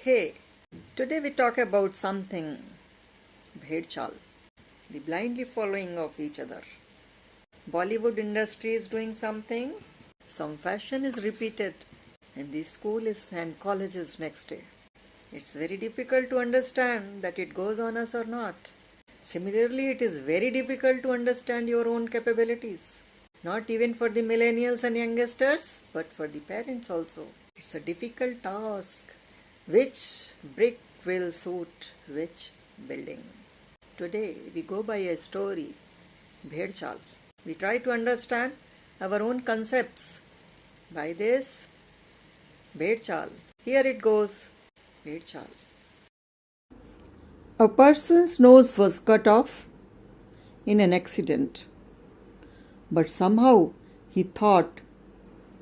Hey, today we talk about something bhedchal, the blindly following of each other. Bollywood industry is doing something, some fashion is repeated, and the school is and colleges next day. It's very difficult to understand that it goes on us or not. Similarly, it is very difficult to understand your own capabilities. Not even for the millennials and youngsters, but for the parents also. It's a difficult task. Which brick will suit which building? Today we go by a story, bhedchal. We try to understand our own concepts by this bhedchal. Here it goes, bhedchal. A person's nose was cut off in an accident, but somehow he thought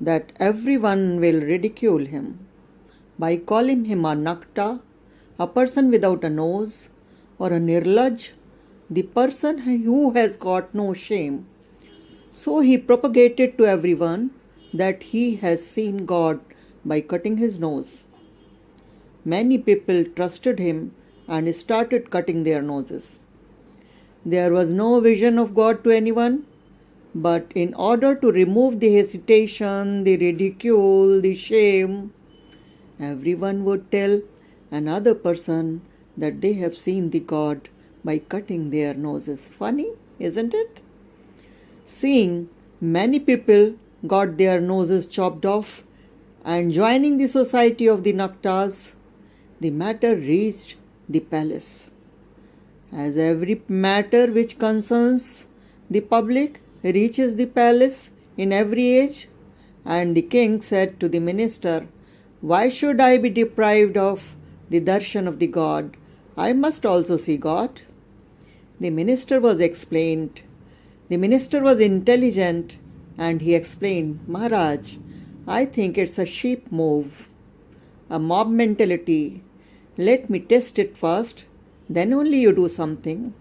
that everyone will ridicule him by calling him a nakta, a person without a nose, or a nirlaj, the person who has got no shame. So he propagated to everyone that he has seen God by cutting his nose. Many people trusted him and started cutting their noses. There was no vision of God to anyone, but in order to remove the hesitation, the ridicule, the shame, everyone would tell another person that they have seen the God by cutting their noses. Funny, isn't it? Seeing many people got their noses chopped off and joining the society of the Naktas, the matter reached the palace. As every matter which concerns the public reaches the palace in every age, and the king said to the minister, "Why should I be deprived of the darshan of the God? I must also see God." The minister was intelligent, and he explained, "Maharaj, I think it's a sheep move, a mob mentality. Let me test it first, then only you do something."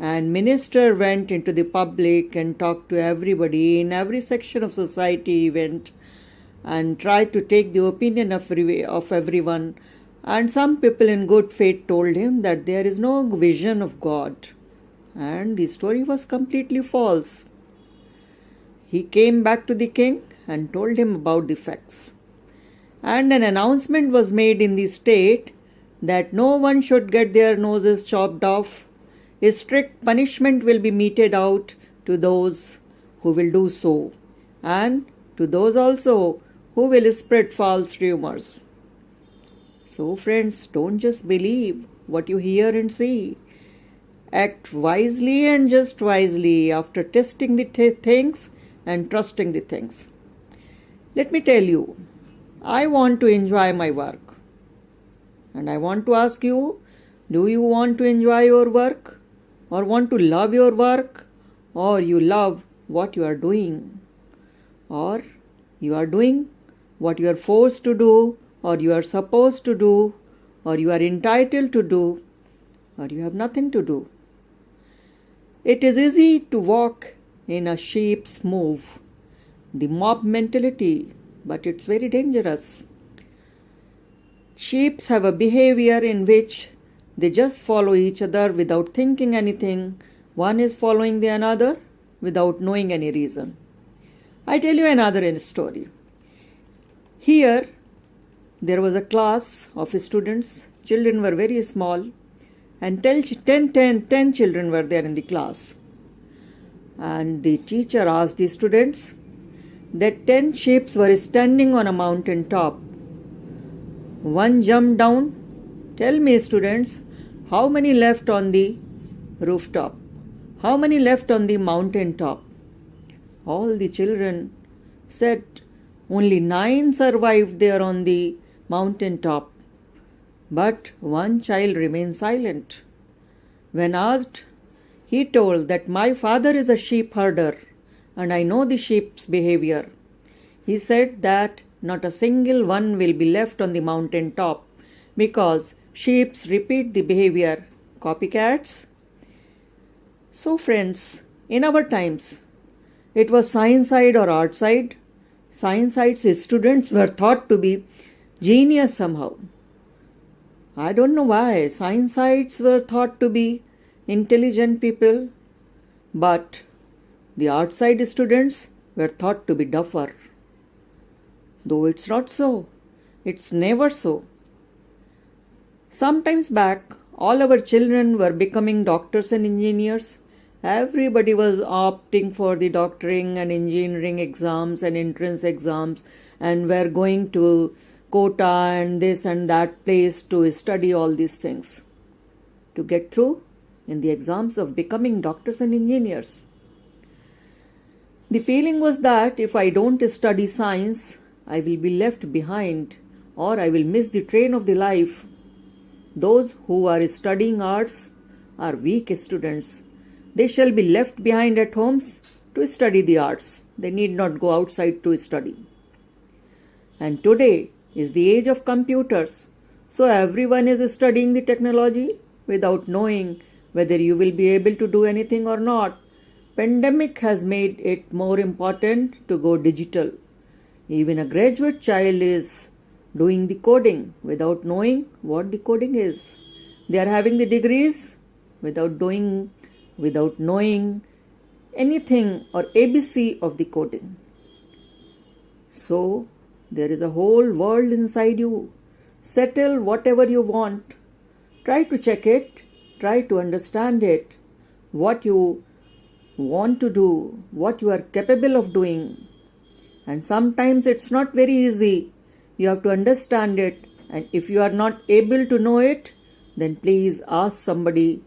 And minister went into the public and talked to everybody. In every section of society he went and tried to take the opinion of everyone. And some people in good faith told him that there is no vision of God. And the story was completely false. He came back to the king and told him about the facts. And an announcement was made in the state that no one should get their noses chopped off. A strict punishment will be meted out to those who will do so, and to those also who will spread false rumors. So friends, don't just believe what you hear and see. Act wisely and just wisely after testing the things and trusting the things. Let me tell you, I want to enjoy my work. And I want to ask you, do you want to enjoy your work? Or want to love your work? Or you love what you are doing? Or you are doing what you are forced to do, or you are supposed to do, or you are entitled to do, or you have nothing to do. It is easy to walk in a sheep's move, the mob mentality, but it's very dangerous. Sheep have a behavior in which they just follow each other without thinking anything. One is following the another without knowing any reason. I tell you another story. Here, there was a class of students. Children were very small, and 10 children were there in the class. And the teacher asked the students that 10 sheep were standing on a mountain top. One jumped down. Tell me, students, how many left on the rooftop? How many left on the mountain top? All the children said only 9 survived there on the mountain top. But one child remained silent. When asked, he told that my father is a sheep herder and I know the sheep's behavior. He said that not a single one will be left on the mountain top because sheep repeat the behavior. Copycats? So friends, in our times, it was science side or art side. Science side's students were thought to be genius somehow. I don't know why science were thought to be intelligent people, but the art side students were thought to be duffer. Though it's not so, it's never so. Sometimes back, all our children were becoming doctors and engineers. Everybody was opting for the doctoring and engineering exams and entrance exams, and were going to quota and this and that place to study all these things to get through in the exams of becoming doctors and engineers. The feeling was that if I don't study science, I will be left behind, or I will miss the train of the life. Those who are studying arts are weak students. They shall be left behind at homes to study the arts. They need not go outside to study. And today is the age of computers. So everyone is studying the technology without knowing whether you will be able to do anything or not. Pandemic has made it more important to go digital. Even a graduate child is doing the coding without knowing what the coding is. They are having the degrees without knowing anything or ABC of the coding. So there is a whole world inside you. Settle whatever you want. Try to check it. Try to understand it. What you want to do. What you are capable of doing. And sometimes it's not very easy. You have to understand it. And if you are not able to know it, then please ask somebody.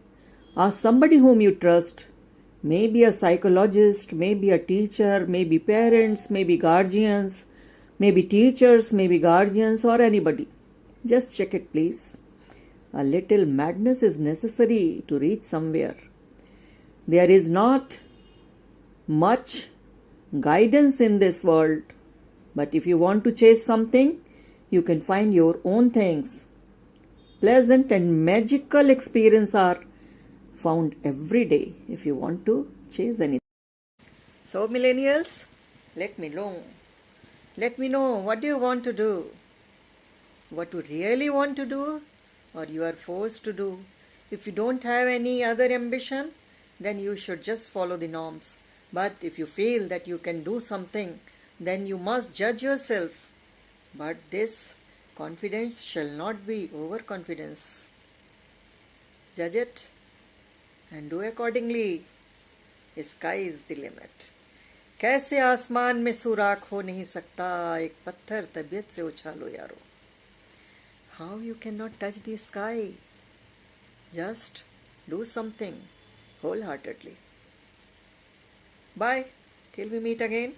Ask somebody whom you trust. Maybe a psychologist, maybe a teacher, maybe parents, maybe guardians, maybe teachers, maybe guardians, or anybody. Just check it, please. A little madness is necessary to reach somewhere. There is not much guidance in this world, but if you want to chase something, you can find your own things. Pleasant and magical experiences are found every day if you want to chase anything. So millennials, let me know. Let me know, what do you want to do? What you really want to do, or you are forced to do? If you don't have any other ambition, then you should just follow the norms. But if you feel that you can do something, then you must judge yourself. But this confidence shall not be overconfidence. Judge it and do accordingly. Sky is the limit. कैसे आसमान में सुराख हो नहीं सकता, एक पत्थर तबीयत से उछालो यारो. How you cannot touch the sky? Just do something wholeheartedly. Bye, till we meet again.